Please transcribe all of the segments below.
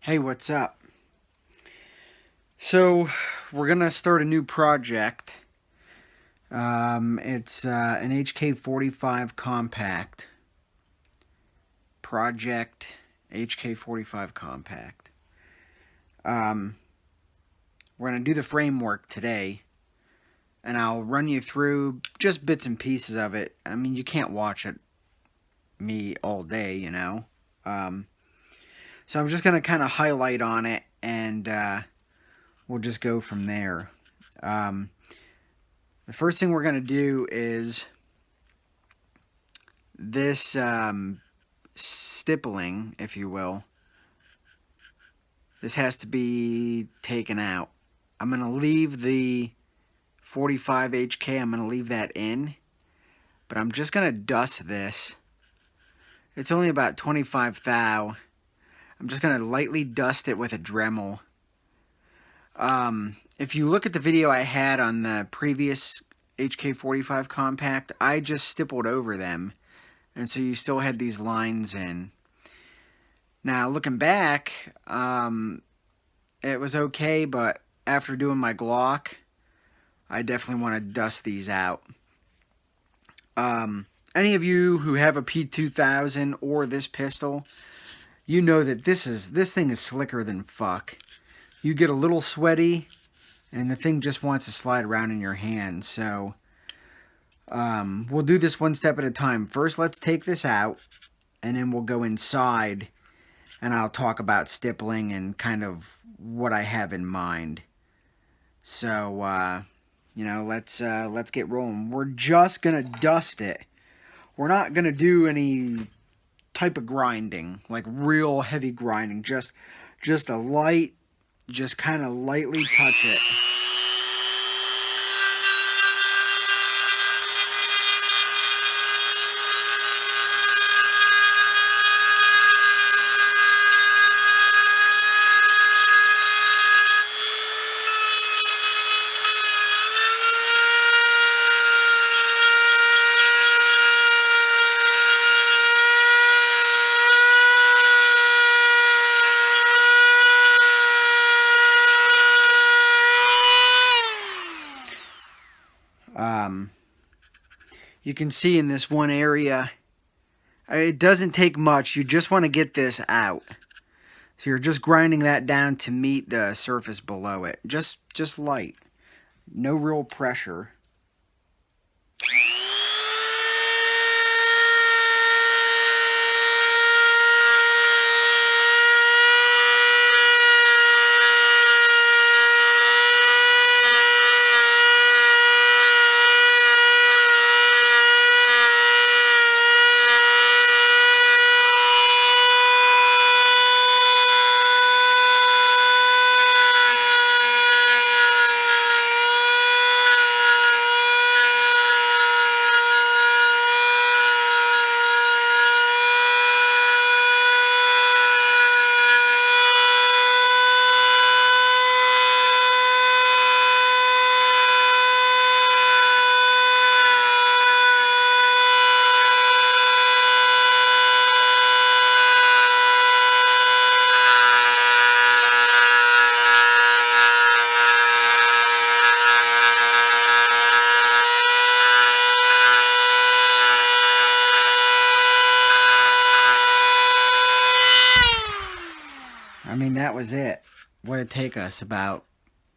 Hey, what's up? So, we're gonna start a new project. It's an HK45 compact. Project HK45 compact. Um, we're gonna do the framework today, and I'll run you through just bits and pieces of it. I mean, you can't watch me all day, you know. So I'm just gonna kind of highlight on it, and we'll just go from there. Um, the first thing we're going to do is this stippling, if you will. This has to be taken out. I'm going to leave the 45 HK, I'm going to leave that in, but I'm just going to dust this. It's only about 25 thou. I'm just going to lightly dust it with a Dremel. If you look at the video I had on the previous HK45 compact, I just stippled over them, and so you still had these lines in. Now, looking back, it was okay, but after doing my Glock, I definitely want to dust these out. Any of you who have a P2000 or this pistol, you know that this thing is slicker than fuck. You get a little sweaty, and the thing just wants to slide around in your hand. So, we'll do this one step at a time. First, let's take this out, and then we'll go inside, and I'll talk about stippling and kind of what I have in mind. So, you know, let's get rolling. We're just gonna dust it. We're not gonna do any type of grinding, like real heavy grinding. Just a light, just kind of lightly touch it. You can see in this one area, it doesn't take much. You just want to get this out. So you're just grinding that down to meet the surface below it. Just light. No real pressure. I mean, that was it. What did it take us? About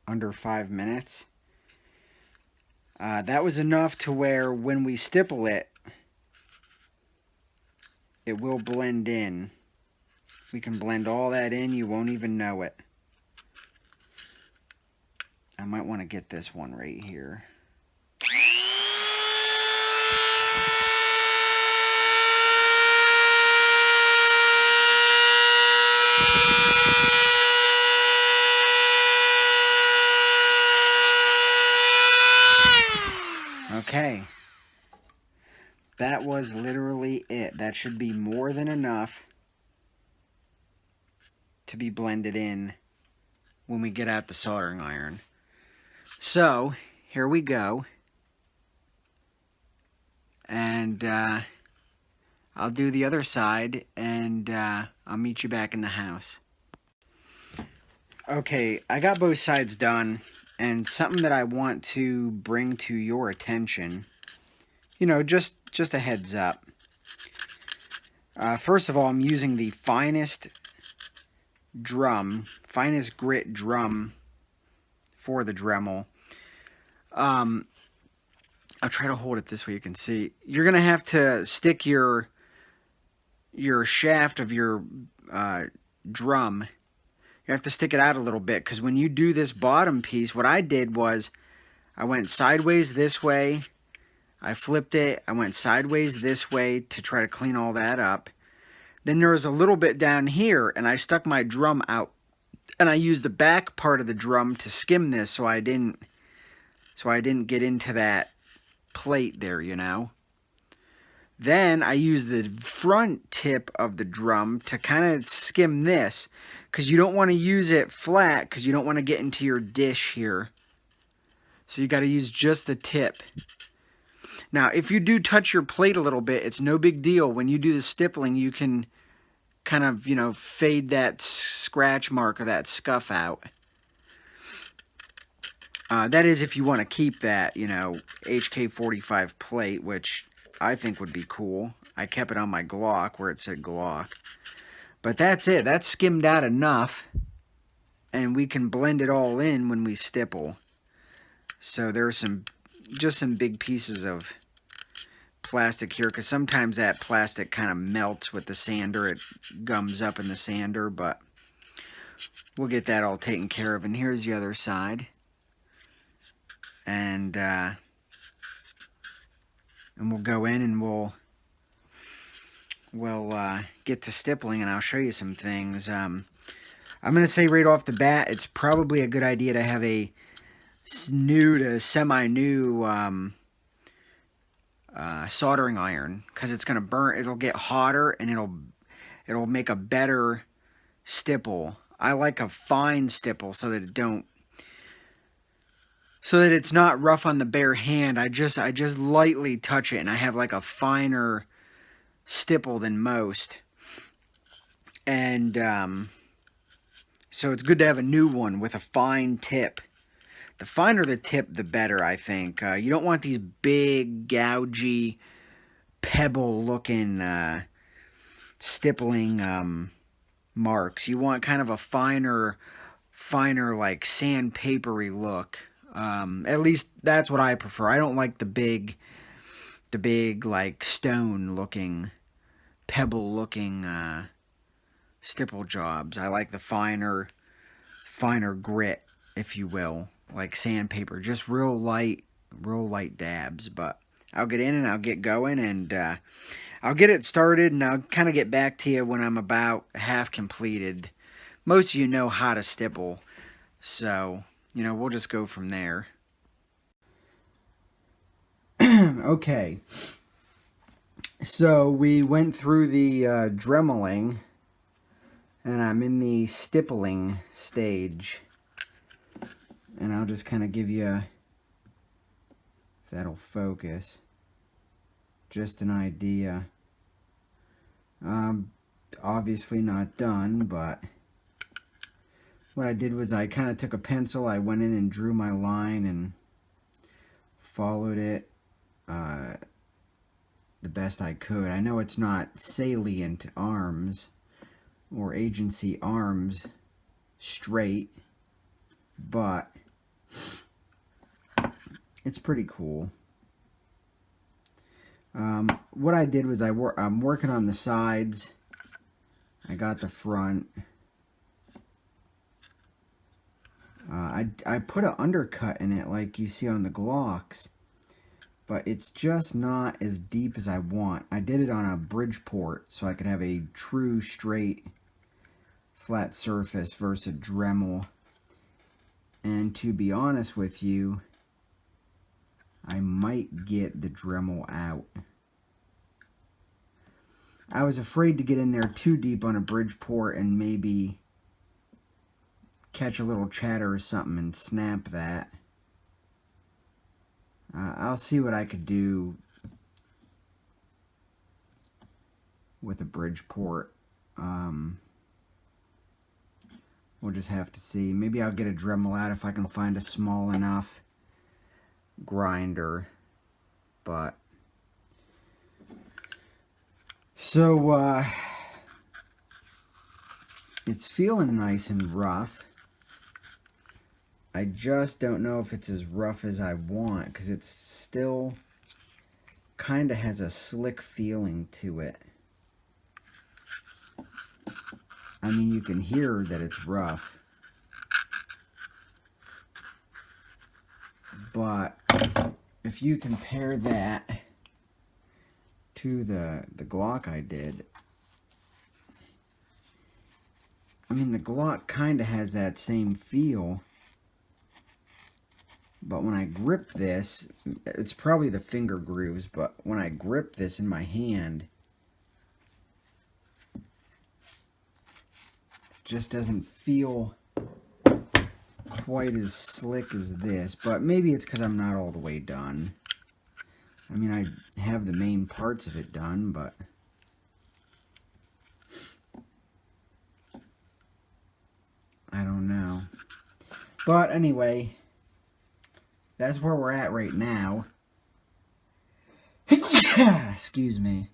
under 5 minutes. That was enough to where when we stipple it, it will blend in. We can blend all that in, you won't even know it. I might want to get this one right here. Okay. That was literally it. That should be more than enough to be blended in when we get out the soldering iron. So, here we go. And I'll do the other side, and I'll meet you back in the house. Okay, I got both sides done, and something that I want to bring to your attention, you know, just a heads up. First of all, I'm using the finest grit drum for the Dremel. I'll try to hold it this way you can see. You're gonna have to stick your shaft of your drum. You have to stick it out a little bit, because when you do this bottom piece, what I did was I went sideways this way. I flipped it. I went sideways this way to try to clean all that up. Then there was a little bit down here, and I stuck my drum out, and I used the back part of the drum to skim this, so I didn't get into that plate there, you know. Then I used the front tip of the drum to kind of skim this, because you don't want to use it flat, because you don't want to get into your dish here. So you got to use just the tip. Now, if you do touch your plate a little bit, it's no big deal. When you do the stippling, you can kind of, you know, fade that scratch mark or that scuff out. That is if you want to keep that, you know, HK45 plate, which I think would be cool. I kept it on my Glock where it said Glock. But that's it. That's skimmed out enough. And we can blend it all in when we stipple. So there's just some big pieces of plastic here, because sometimes that plastic kind of melts with the sander. It gums up in the sander, but we'll get that all taken care of. And here's the other side. And we'll go in and we'll get to stippling, and I'll show you some things. I'm going to say right off the bat, it's probably a good idea to have a new to semi-new soldering iron, because it's going to burn. It'll get hotter, and it'll make a better stipple. I like a fine stipple so that it's not rough on the bare hand. I just lightly touch it, and I have like a finer stipple than most. And so it's good to have a new one with a fine tip. The finer the tip, the better, I think. You don't want these big, gougy, pebble-looking stippling marks. You want kind of a finer, like sandpapery look. At least that's what I prefer. I don't like the big like stone-looking, pebble-looking stipple jobs. I like the finer grit, if you will, like sandpaper, just real light dabs. But I'll get in and I'll get going, and I'll get it started, and I'll kind of get back to you when I'm about half completed. Most of you know how to stipple, so, you know, we'll just go from there. Okay, so we went through the dremeling, and I'm in the stippling stage. And I'll just kind of give you, if that'll focus, just an idea. Obviously not done, but what I did was I kind of took a pencil, I went in and drew my line and followed it the best I could. I know it's not salient arms or agency arms straight, but it's pretty cool. What I did was I'm working on the sides. I got the front. I put an undercut in it like you see on the Glocks, but it's just not as deep as I want. I did it on a Bridgeport so I could have a true straight flat surface versus a Dremel. And to be honest with you, I might get the Dremel out. I was afraid to get in there too deep on a Bridgeport and maybe catch a little chatter or something and snap that. I'll see what I could do with a Bridgeport. We'll just have to see. Maybe I'll get a Dremel out if I can find a small enough grinder. But so it's feeling nice and rough. I just don't know if it's as rough as I want, because it's still kind of has a slick feeling to it. I mean, you can hear that it's rough. But if you compare that to the Glock I did, I mean, the Glock kind of has that same feel. But when I grip this, it's probably the finger grooves, but when I grip this in my hand, it just doesn't feel quite as slick as this. But maybe it's because I'm not all the way done. I mean, I have the main parts of it done, but I don't know. But anyway, that's where we're at right now. Excuse me.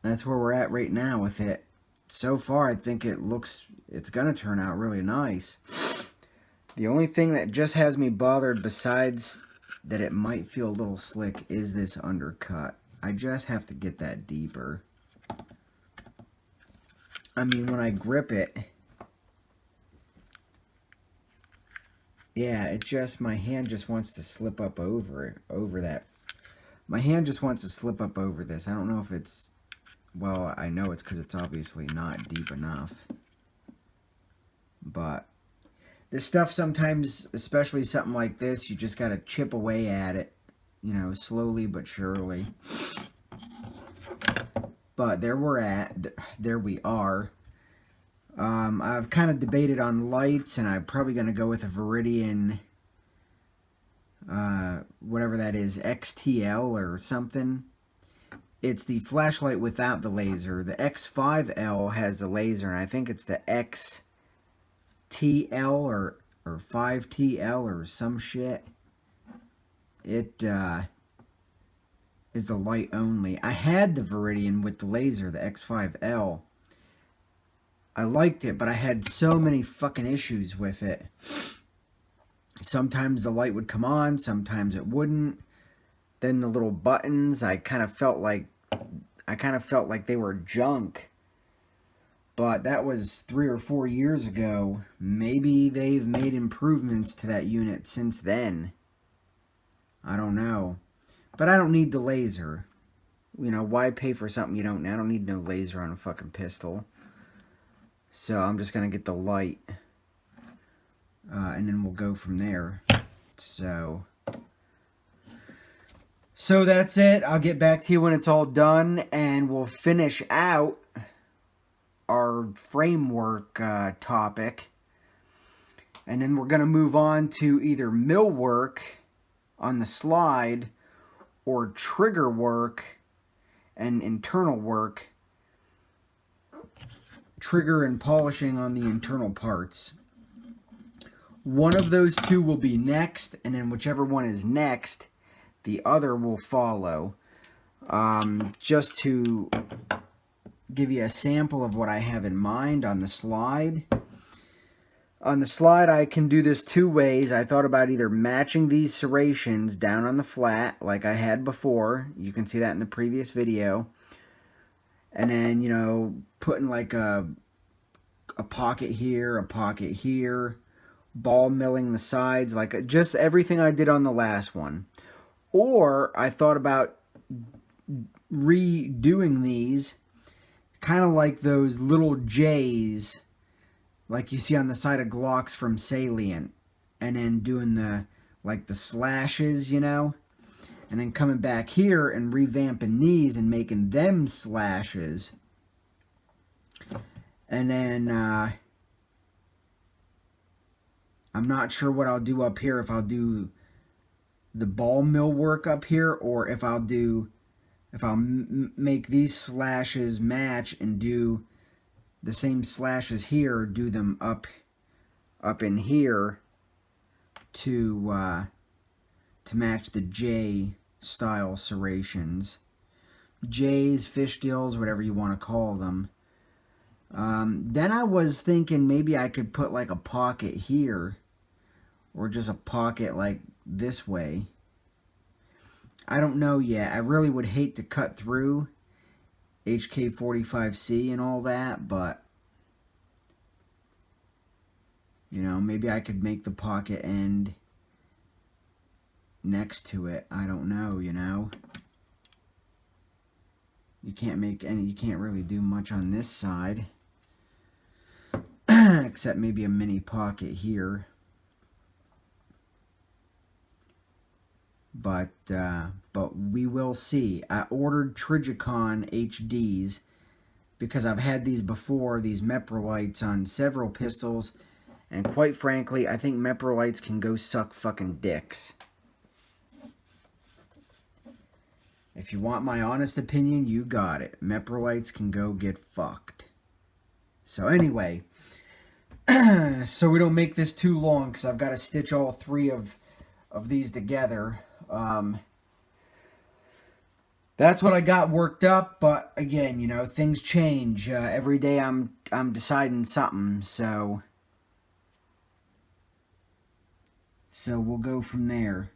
That's where we're at right now with it. So far, I think it's going to turn out really nice. The only thing that just has me bothered, besides that it might feel a little slick, is this undercut. I just have to get that deeper. I mean, when I grip it, yeah, my hand just wants to slip up over it, over that. My hand just wants to slip up over this. I don't know if it's, well, I know it's because it's obviously not deep enough. But this stuff sometimes, especially something like this, you just got to chip away at it, you know, slowly but surely. But there we're at. There we are. I've kind of debated on lights, and I'm probably going to go with a Viridian, whatever that is, XTL or something. It's the flashlight without the laser. The X5L has the laser, and I think it's the XTL or 5TL or some shit. It is the light only. I had the Viridian with the laser, the X5L. I liked it, but I had so many fucking issues with it. Sometimes the light would come on, sometimes it wouldn't. Then the little buttons, I kind of felt like they were junk. But that was 3 or 4 years ago. Maybe they've made improvements to that unit since then. I don't know. But I don't need the laser. You know, why pay for something you don't need? I don't need no laser on a fucking pistol. So I'm just going to get the light. And then we'll go from there. So that's it. I'll get back to you when it's all done. And we'll finish out our framework topic. And then we're going to move on to either millwork on the slide or trigger work and internal work. Trigger and polishing on the internal parts. One of those two will be next, and then whichever one is next, the other will follow. Just to give you a sample of what I have in mind on the slide. On the slide, I can do this 2 ways. I thought about either matching these serrations down on the flat, like I had before. You can see that in the previous video. And then, you know, putting like a pocket here, ball milling the sides, like just everything I did on the last one. Or I thought about redoing these kind of like those little J's like you see on the side of Glocks from Salient, and then doing the slashes, you know, and then coming back here and revamping these and making them slashes. And then I'm not sure what I'll do up here, if I'll do the ball mill work up here, or if I'll make these slashes match and do the same slashes here, do them up in here to match the J style serrations. J's, fish gills, whatever you want to call them. Then I was thinking maybe I could put like a pocket here, or just a pocket like this way. I don't know yet. I really would hate to cut through HK45C and all that, but you know, maybe I could make the pocket end next to it. I don't know, you know. You can't really do much on this side. Except maybe a mini pocket here. But we will see. I ordered Trigicon HDs because I've had these before, these Meprolites on several pistols, and quite frankly, I think Meprolites can go suck fucking dicks. If you want my honest opinion, you got it. Meprolites can go get fucked. So anyway, so we don't make this too long, because I've got to stitch all three of these together. That's what I got worked up, but again, you know, things change. Every day I'm deciding something, so we'll go from there.